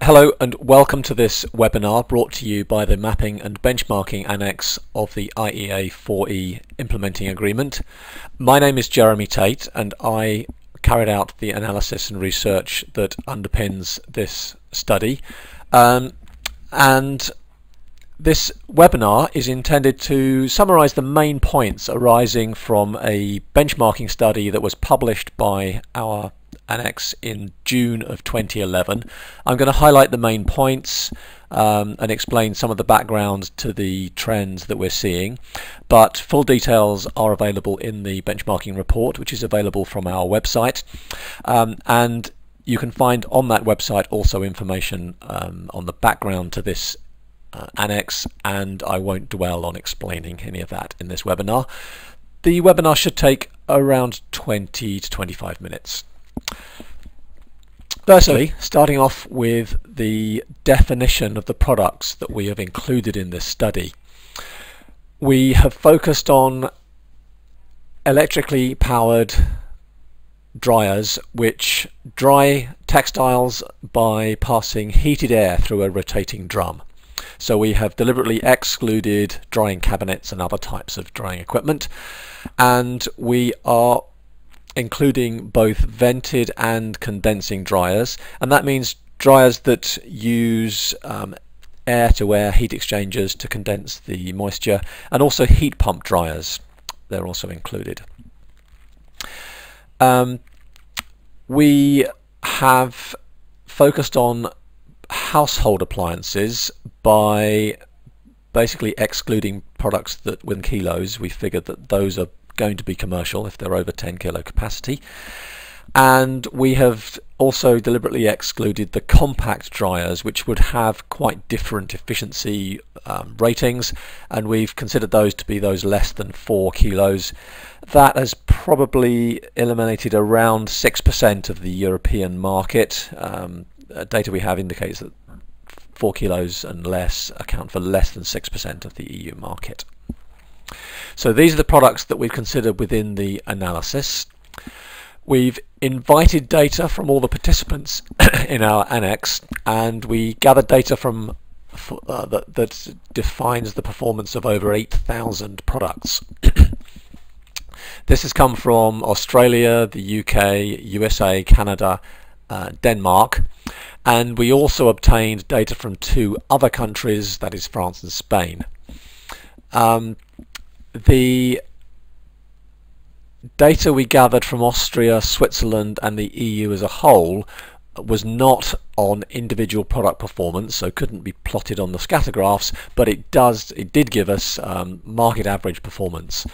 Hello and welcome to this webinar brought to you by the Mapping and Benchmarking Annex of the IEA 4E Implementing Agreement. My name is Jeremy Tate and I carried out the analysis and research that underpins this study. And this webinar is intended to summarise the main points arising from a benchmarking study that was published by our Annex in June of 2011. I'm going to highlight the main points and explain some of the background to the trends that we're seeing, but full details are available in the benchmarking report, which is available from our website, and you can find on that website also information on the background to this annex, and I won't dwell on explaining any of that in this webinar. The webinar should take around 20 to 25 minutes. Firstly, starting off with the definition of the products that we have included in this study. We have focused on electrically powered dryers which dry textiles by passing heated air through a rotating drum. So we have deliberately excluded drying cabinets and other types of drying equipment, and we are including both vented and condensing dryers, and that means dryers that use air-to-air heat exchangers to condense the moisture, and also heat pump dryers. They're also included. We have focused on household appliances by basically excluding products that within kilos. We figured that those are going to be commercial if they're over 10 kilo capacity, and we have also deliberately excluded the compact dryers, which would have quite different efficiency ratings, and we've considered those to be those less than 4 kilos. That has probably eliminated around 6% of the European market. Data we have indicates that 4 kilos and less account for less than 6% of the EU market. So these are the products that we've considered within the analysis. We've invited data from all the participants in our annex, and we gathered data from that defines the performance of over 8,000 products. This has come from Australia, the UK, USA, Canada, Denmark, and we also obtained data from 2 other countries, that is France and Spain. The data we gathered from Austria, Switzerland and the EU as a whole was not on individual product performance, so couldn't be plotted on the scatter graphs, but it did give us market average performance.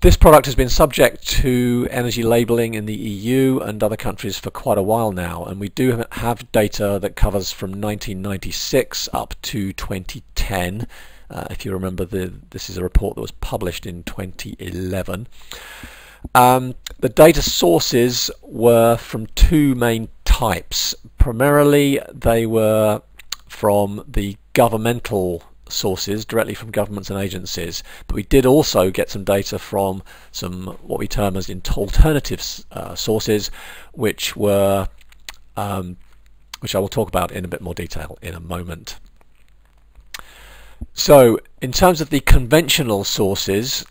This product has been subject to energy labelling in the EU and other countries for quite a while now, and we do have data that covers from 1996 up to 2010. If you remember, this is a report that was published in 2011. The data sources were from 2 main types. Primarily they were from the governmental sources, directly from governments and agencies, but we did also get some data from some what we term as alternative sources, which I will talk about in a bit more detail in a moment. So in terms of the conventional sources,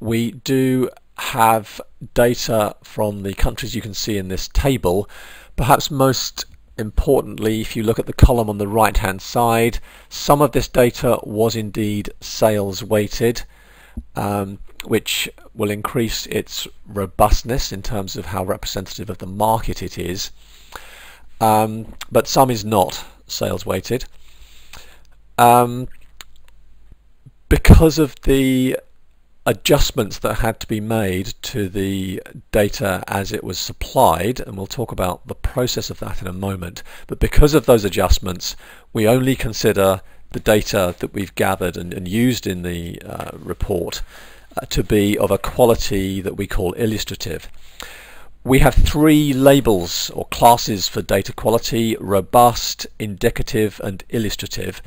we do have data from the countries you can see in this table. Perhaps most importantly, if you look at the column on the right hand side, some of this data was indeed sales weighted, which will increase its robustness in terms of how representative of the market it is, but some is not sales weighted. Because of the adjustments that had to be made to the data as it was supplied, and we'll talk about the process of that in a moment, but because of those adjustments we only consider the data that we've gathered and used in the report to be of a quality that we call illustrative. We have 3 labels or classes for data quality: robust, indicative and illustrative.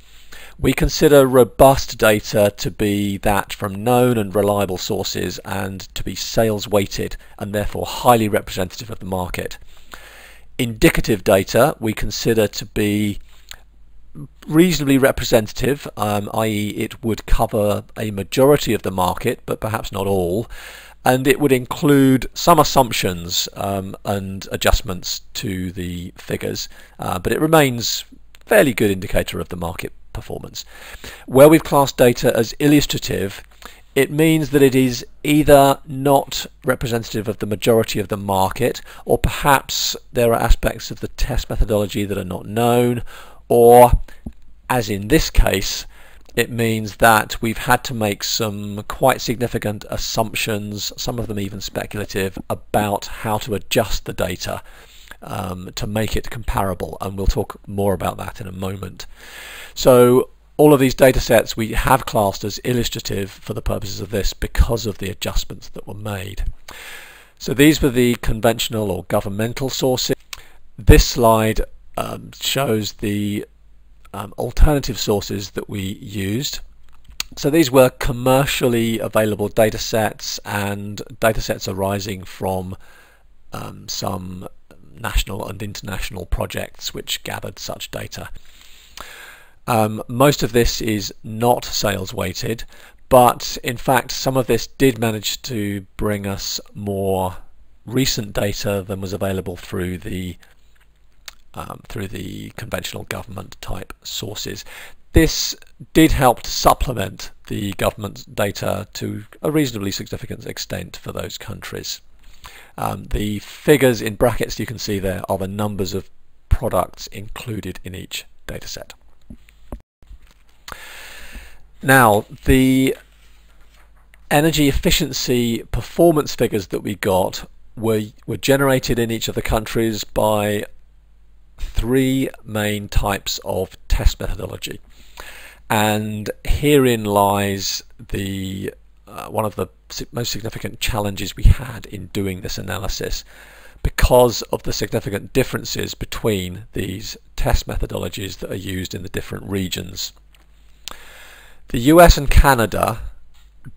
We consider robust data to be that from known and reliable sources and to be sales weighted and therefore highly representative of the market. indicative data we consider to be reasonably representative, i.e. it would cover a majority of the market but perhaps not all, and it would include some assumptions and adjustments to the figures, but it remains a fairly good indicator of the market performance. Where we've classed data as illustrative, it means that it is either not representative of the majority of the market, or perhaps there are aspects of the test methodology that are not known, or, as in this case, it means that we've had to make some quite significant assumptions, some of them even speculative, about how to adjust the data to make it comparable, and we'll talk more about that in a moment. So all of these data sets we have classed as illustrative for the purposes of this because of the adjustments that were made. So these were the conventional or governmental sources. This slide shows the alternative sources that we used. So these were commercially available data sets and data sets arising from some national and international projects which gathered such data. Most of this is not sales weighted, but in fact some of this did manage to bring us more recent data than was available through the conventional government type sources. This did help to supplement the government data to a reasonably significant extent for those countries. The figures in brackets you can see there are the numbers of products included in each data set. Now, the energy efficiency performance figures that we got were generated in each of the countries by three main types of test methodology, and herein lies the one of the most significant challenges we had in doing this analysis, because of the significant differences between these test methodologies that are used in the different regions. The US and Canada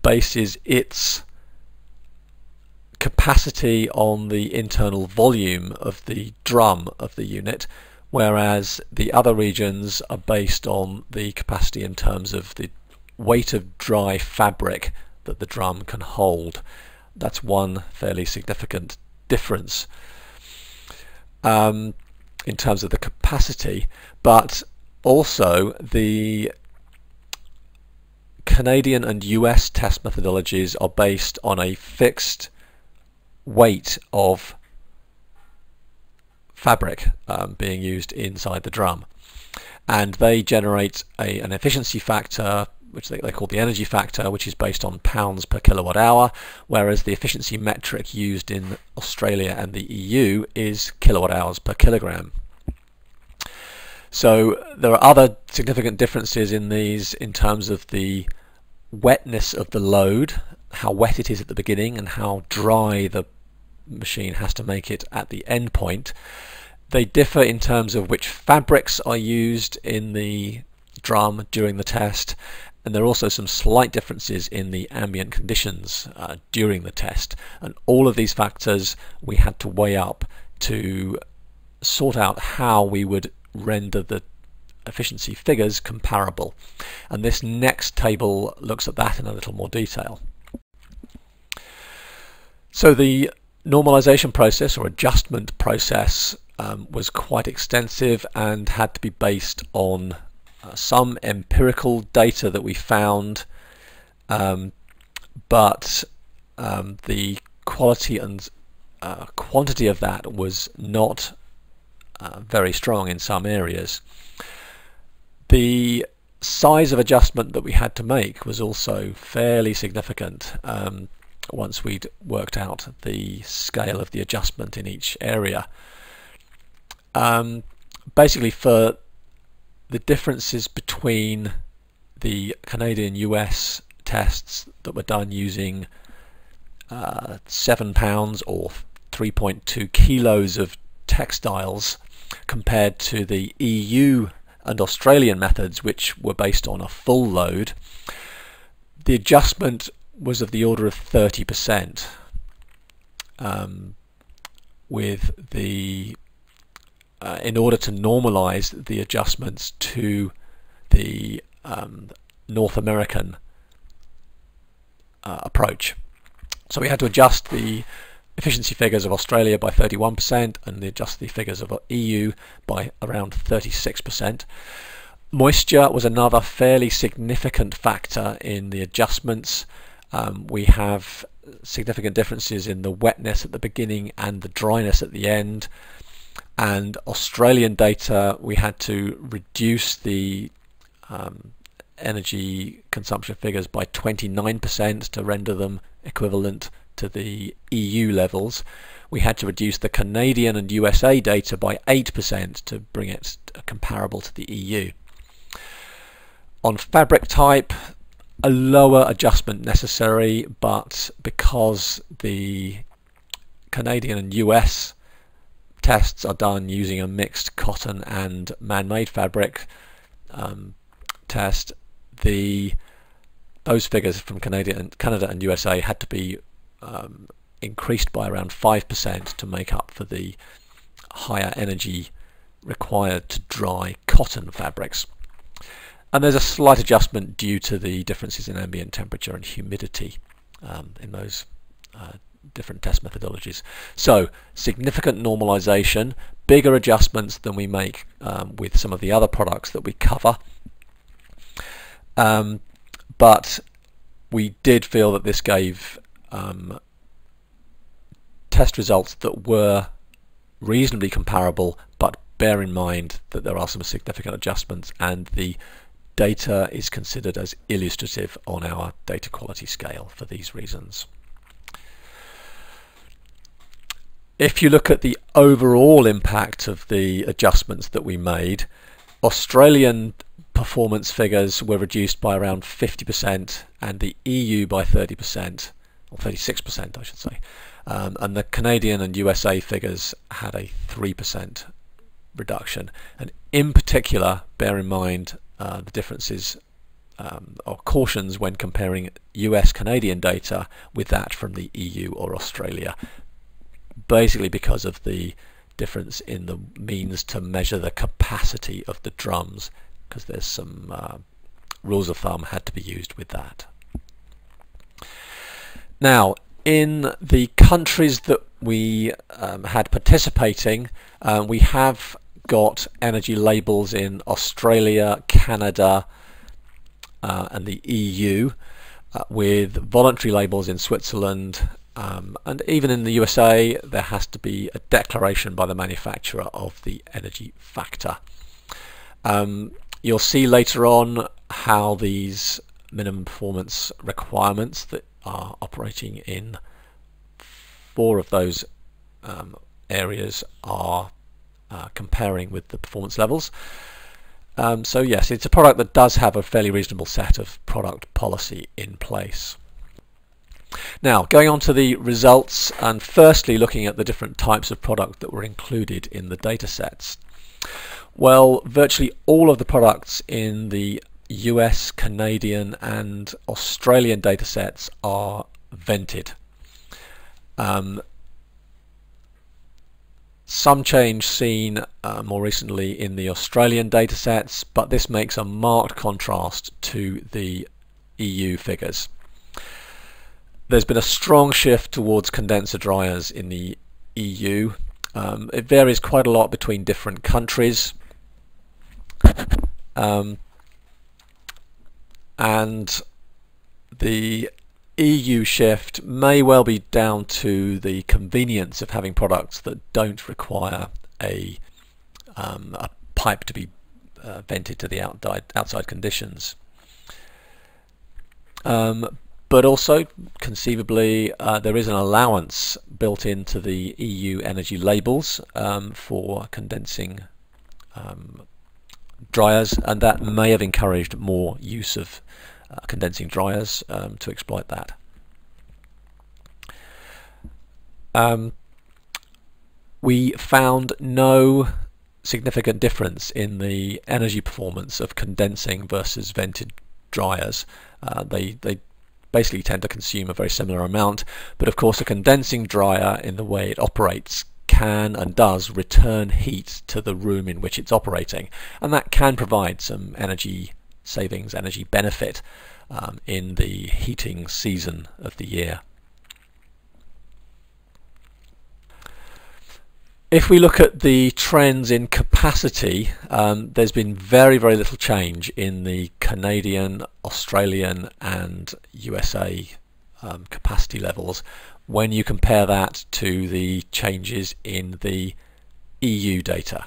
bases its capacity on the internal volume of the drum of the unit, whereas the other regions are based on the capacity in terms of the weight of dry fabric that the drum can hold. That's one fairly significant difference in terms of the capacity, but also the Canadian and US test methodologies are based on a fixed weight of fabric being used inside the drum, and they generate an efficiency factor which they call the energy factor, which is based on pounds per kilowatt hour, whereas the efficiency metric used in Australia and the EU is kilowatt hours per kilogram. So there are other significant differences in these in terms of the wetness of the load, how wet it is at the beginning and how dry the machine has to make it at the end point. They differ in terms of which fabrics are used in the drum during the test, and there are also some slight differences in the ambient conditions during the test, and all of these factors we had to weigh up to sort out how we would render the efficiency figures comparable, and this next table looks at that in a little more detail. So the normalization process or adjustment process was quite extensive and had to be based on some empirical data that we found, but the quality and quantity of that was not very strong in some areas. The size of adjustment that we had to make was also fairly significant once we'd worked out the scale of the adjustment in each area. Basically, for the differences between the Canadian-US tests that were done using 7 pounds or 3.2 kilos of textiles compared to the EU and Australian methods, which were based on a full load, the adjustment was of the order of 30%, with the in order to normalize the adjustments to the North American approach. So we had to adjust the efficiency figures of Australia by 31% and adjust the figures of EU by around 36%. Moisture was another fairly significant factor in the adjustments. We have significant differences in the wetness at the beginning and the dryness at the end. And Australian data, we had to reduce the energy consumption figures by 29% to render them equivalent to the EU levels. We had to reduce the Canadian and USA data by 8% to bring it comparable to the EU. On fabric type, a lower adjustment necessary, but because the Canadian and US tests are done using a mixed cotton and man-made fabric test, those figures from Canada and USA had to be increased by around 5% to make up for the higher energy required to dry cotton fabrics. And there's a slight adjustment due to the differences in ambient temperature and humidity in those different test methodologies. So significant normalization, bigger adjustments than we make with some of the other products that we cover. But we did feel that this gave test results that were reasonably comparable, but bear in mind that there are some significant adjustments, and the data is considered as illustrative on our data quality scale for these reasons. If you look at the overall impact of the adjustments that we made, Australian performance figures were reduced by around 50% and the EU by 30%, or 36% I should say, and the Canadian and USA figures had a 3% reduction. And in particular, bear in mind the differences or cautions when comparing US-Canadian data with that from the EU or Australia, basically because of the difference in the means to measure the capacity of the drums, because there's some rules of thumb had to be used with that. Now, in the countries that we had participating, we have got energy labels in Australia, Canada, and the EU, with voluntary labels in Switzerland, and even in the USA there has to be a declaration by the manufacturer of the energy factor. You'll see later on how these minimum performance requirements that are operating in 4 of those areas are comparing with the performance levels. So yes, it's a product that does have a fairly reasonable set of product policy in place. Now, going on to the results, and firstly looking at the different types of product that were included in the data sets. Well, virtually all of the products in the US, Canadian and Australian data sets are vented. Some change seen more recently in the Australian data sets, but this makes a marked contrast to the EU figures. There's been a strong shift towards condenser dryers in the EU. It varies quite a lot between different countries. And the EU shift may well be down to the convenience of having products that don't require a pipe to be vented to the outside conditions. But also, conceivably, there is an allowance built into the EU energy labels for condensing dryers, and that may have encouraged more use of condensing dryers to exploit that. We found no significant difference in the energy performance of condensing versus vented dryers. They basically tend to consume a very similar amount, but of course a condensing dryer in the way it operates can and does return heat to the room in which it's operating, and that can provide some energy savings, energy benefit in the heating season of the year. If we look at the trends in capacity, there's been very little change in the Canadian, Australian and USA capacity levels when you compare that to the changes in the EU data.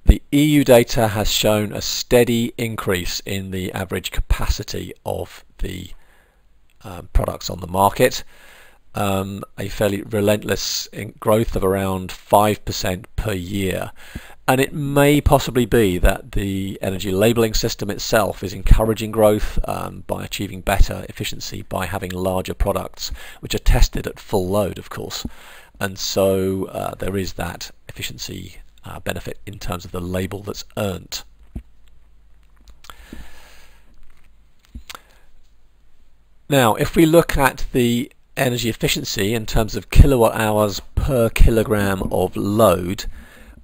The EU data has shown a steady increase in the average capacity of the products on the market. A fairly relentless growth of around 5% per year, and it may possibly be that the energy labelling system itself is encouraging growth by achieving better efficiency by having larger products which are tested at full load, of course, and so there is that efficiency benefit in terms of the label that's earned. Now if we look at the energy efficiency in terms of kilowatt hours per kilogram of load,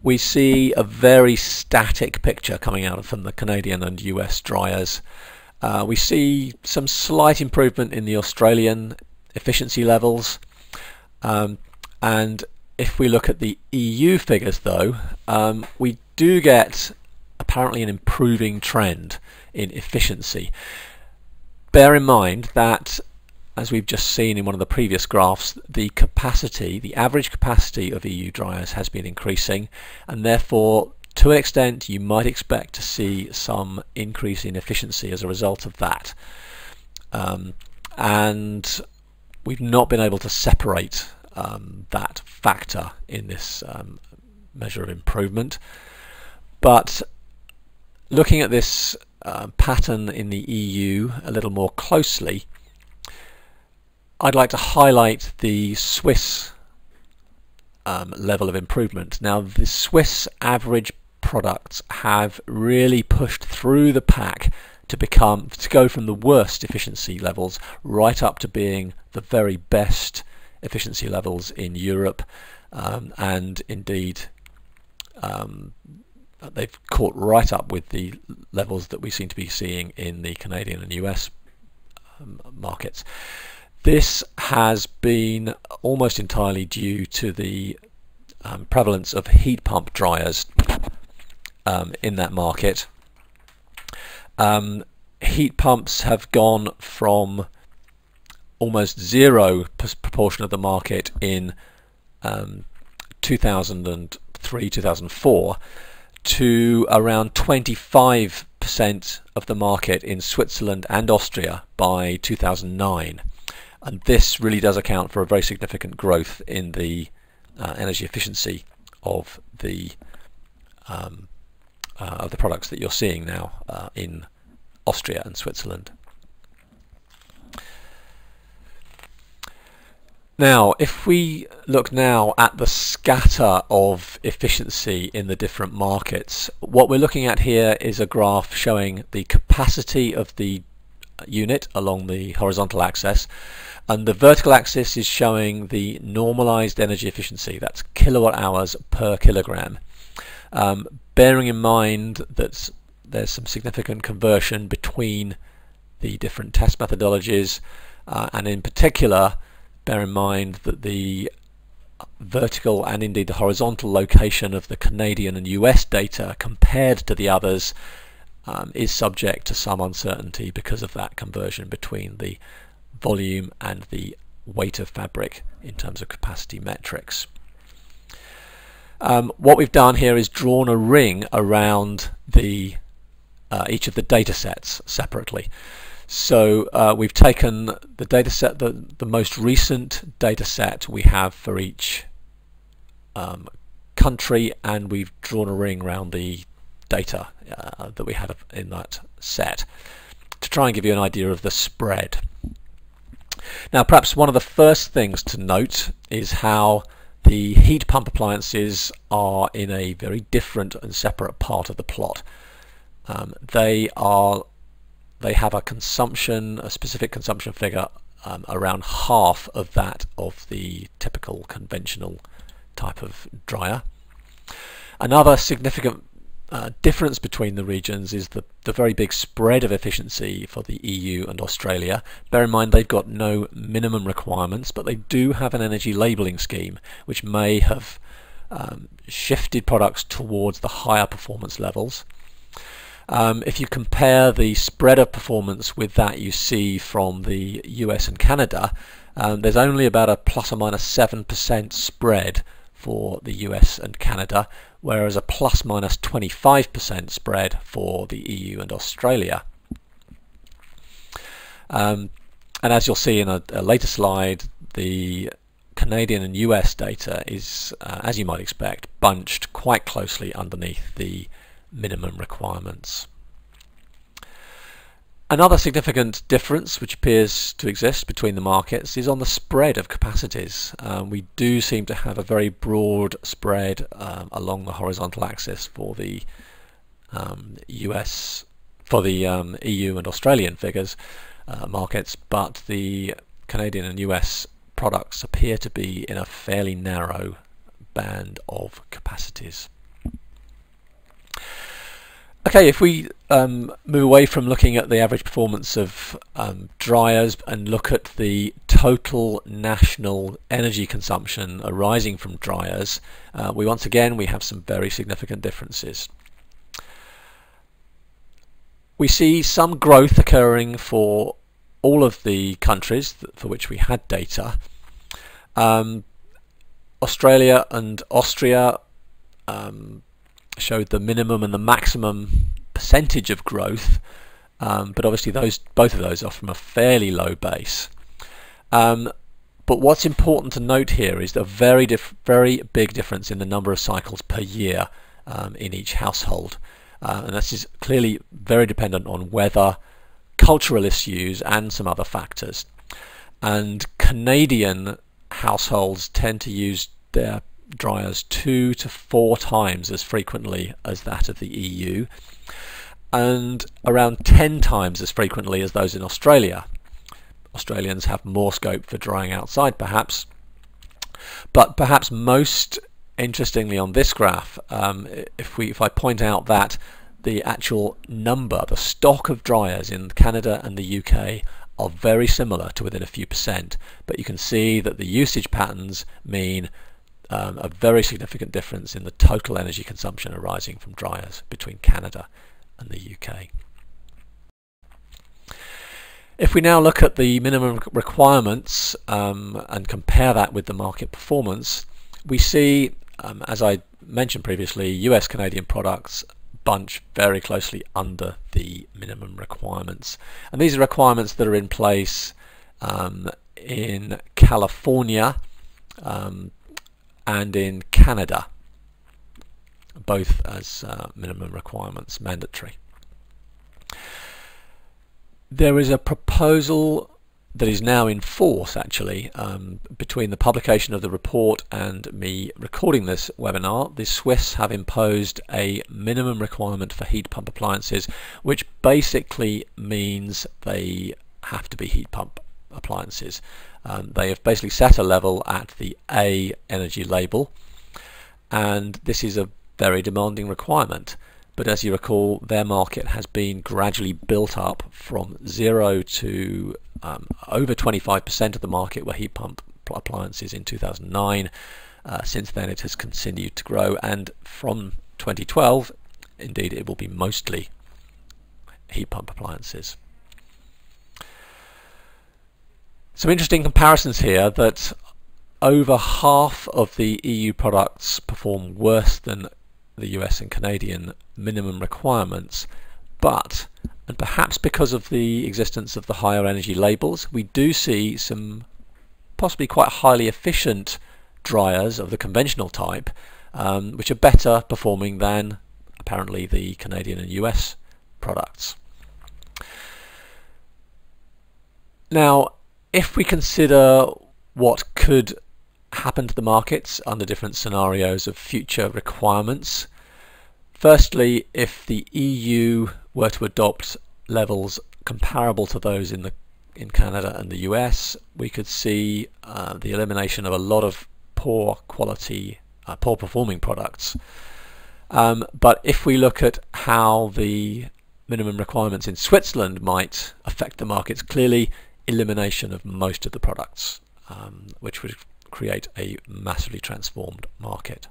we see a very static picture coming out from the Canadian and US dryers. We see some slight improvement in the Australian efficiency levels, and if we look at the EU figures though, we do get apparently an improving trend in efficiency. Bear in mind that, as we've just seen in one of the previous graphs, the capacity, the average capacity of EU dryers has been increasing, and therefore to an extent you might expect to see some increase in efficiency as a result of that. And we've not been able to separate that factor in this measure of improvement. But looking at this pattern in the EU a little more closely, I'd like to highlight the Swiss level of improvement. Now the Swiss average products have really pushed through the pack to go from the worst efficiency levels right up to being the very best efficiency levels in Europe, and indeed they've caught right up with the levels that we seem to be seeing in the Canadian and US markets. This has been almost entirely due to the prevalence of heat pump dryers in that market. Heat pumps have gone from almost zero proportion of the market in 2003-2004 to around 25% of the market in Switzerland and Austria by 2009. And this really does account for a very significant growth in the energy efficiency of the products that you're seeing now in Austria and Switzerland. Now, if we look now at the scatter of efficiency in the different markets, what we're looking at here is a graph showing the capacity of the unit along the horizontal axis, and the vertical axis is showing the normalized energy efficiency, that's kilowatt hours per kilogram. Bearing in mind that there's some significant conversion between the different test methodologies, and in particular bear in mind that the vertical and indeed the horizontal location of the Canadian and US data compared to the others is subject to some uncertainty because of that conversion between the volume and the weight of fabric in terms of capacity metrics. What we've done here is drawn a ring around the each of the data sets separately. So we've taken the data set, the most recent data set we have for each country, and we've drawn a ring around the data that we had in that set to try and give you an idea of the spread. Now, perhaps one of the first things to note is how the heat pump appliances are in a very different and separate part of the plot. They have a specific consumption figure around half of that of the typical conventional type of dryer. Another significant difference between the regions is the very big spread of efficiency for the EU and Australia. Bear in mind they've got no minimum requirements, but they do have an energy labelling scheme which may have shifted products towards the higher performance levels. If you compare the spread of performance with that you see from the US and Canada, there's only about a plus or minus 7% spread for the US and Canada, whereas a plus minus 25% spread for the EU and Australia. And as you'll see in a later slide, the Canadian and US data is, as you might expect, bunched quite closely underneath the minimum requirements. Another significant difference which appears to exist between the markets is on the spread of capacities. We do seem to have a very broad spread along the horizontal axis for the EU and Australian figures markets, but the Canadian and US products appear to be in a fairly narrow band of capacities. Okay, if we move away from looking at the average performance of dryers and look at the total national energy consumption arising from dryers, we have some very significant differences. We see some growth occurring for all of the countries for which we had data. Australia and Austria showed the minimum and the maximum percentage of growth, but obviously both of those are from a fairly low base. But what's important to note here is the very big difference in the number of cycles per year in each household, and this is clearly very dependent on weather, cultural issues, and some other factors. And Canadian households tend to use their dryers 2 to 4 times as frequently as that of the EU, and around 10 times as frequently as those in Australia. Australians have more scope for drying outside perhaps, but perhaps most interestingly on this graph, if I point out that the actual number, the stock of dryers in Canada and the UK are very similar to within a few percent, but you can see that the usage patterns mean a very significant difference in the total energy consumption arising from dryers between Canada and the UK. If we now look at the minimum requirements and compare that with the market performance, we see, as I mentioned previously, US Canadian products bunch very closely under the minimum requirements, and these are requirements that are in place in California and in Canada, both as minimum requirements, mandatory. There is a proposal that is now in force actually between the publication of the report and me recording this webinar. The Swiss have imposed a minimum requirement for heat pump appliances, which basically means they have to be heat pump appliances. They have basically set a level at the A energy label, and this is a very demanding requirement. But as you recall, their market has been gradually built up from 0 to over 25% of the market were heat pump appliances in 2009. Since then it has continued to grow, and from 2012 indeed it will be mostly heat pump appliances. Some interesting comparisons here, that over half of the EU products perform worse than the US and Canadian minimum requirements, but, and perhaps because of the existence of the higher energy labels, we do see some possibly quite highly efficient dryers of the conventional type which are better performing than apparently the Canadian and US products. Now, if we consider what could happen to the markets under different scenarios of future requirements, firstly, if the EU were to adopt levels comparable to those in Canada and the US, we could see the elimination of a lot of poor quality poor performing products. But if we look at how the minimum requirements in Switzerland might affect the markets, clearly elimination of most of the products, which would create a massively transformed market.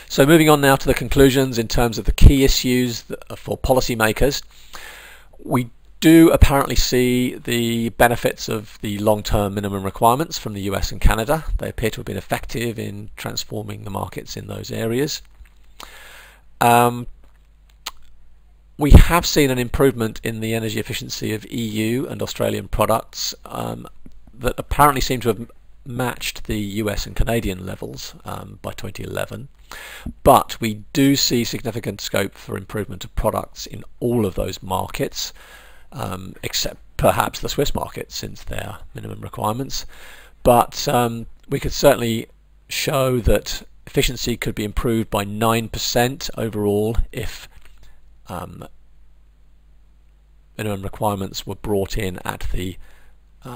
So moving on now to the conclusions in terms of the key issues for policymakers. We do apparently see the benefits of the long-term minimum requirements from the US and Canada. They appear to have been effective in transforming the markets in those areas. We have seen an improvement in the energy efficiency of EU and Australian products that apparently seem to have matched the US and Canadian levels by 2011. But we do see significant scope for improvement of products in all of those markets, except perhaps the Swiss market, since their minimum requirements. But we could certainly show that efficiency could be improved by 9% overall if minimum requirements were brought in at the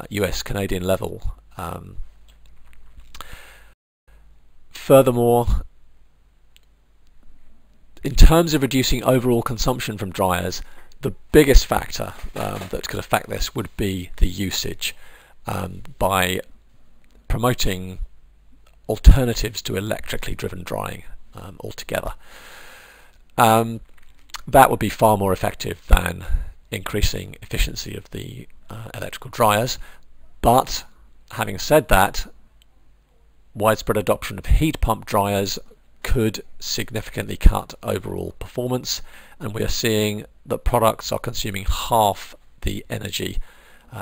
US-Canadian level. Furthermore, in terms of reducing overall consumption from dryers, the biggest factor that could affect this would be the usage, by promoting alternatives to electrically driven drying altogether. That would be far more effective than increasing efficiency of the electrical dryers. But having said that, widespread adoption of heat pump dryers could significantly cut overall performance, and we are seeing that products are consuming half the energy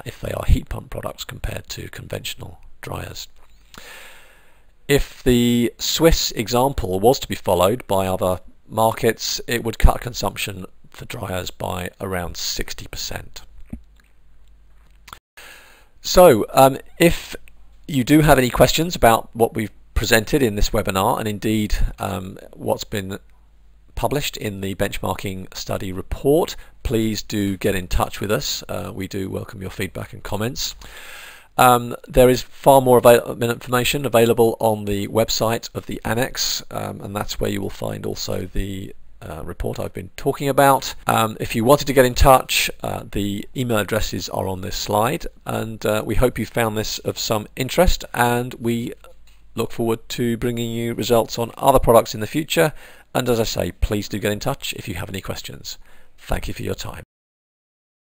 if they are heat pump products compared to conventional dryers. If the Swiss example was to be followed by other markets, it would cut consumption for dryers by around 60%. So if you do have any questions about what we've presented in this webinar, and indeed what's been published in the benchmarking study report, please do get in touch with us. We do welcome your feedback and comments. There is far more information available on the website of the Annex, and that's where you will find also the report I've been talking about. If you wanted to get in touch, the email addresses are on this slide, and we hope you found this of some interest, and we look forward to bringing you results on other products in the future. And as I say, please do get in touch if you have any questions. Thank you for your time.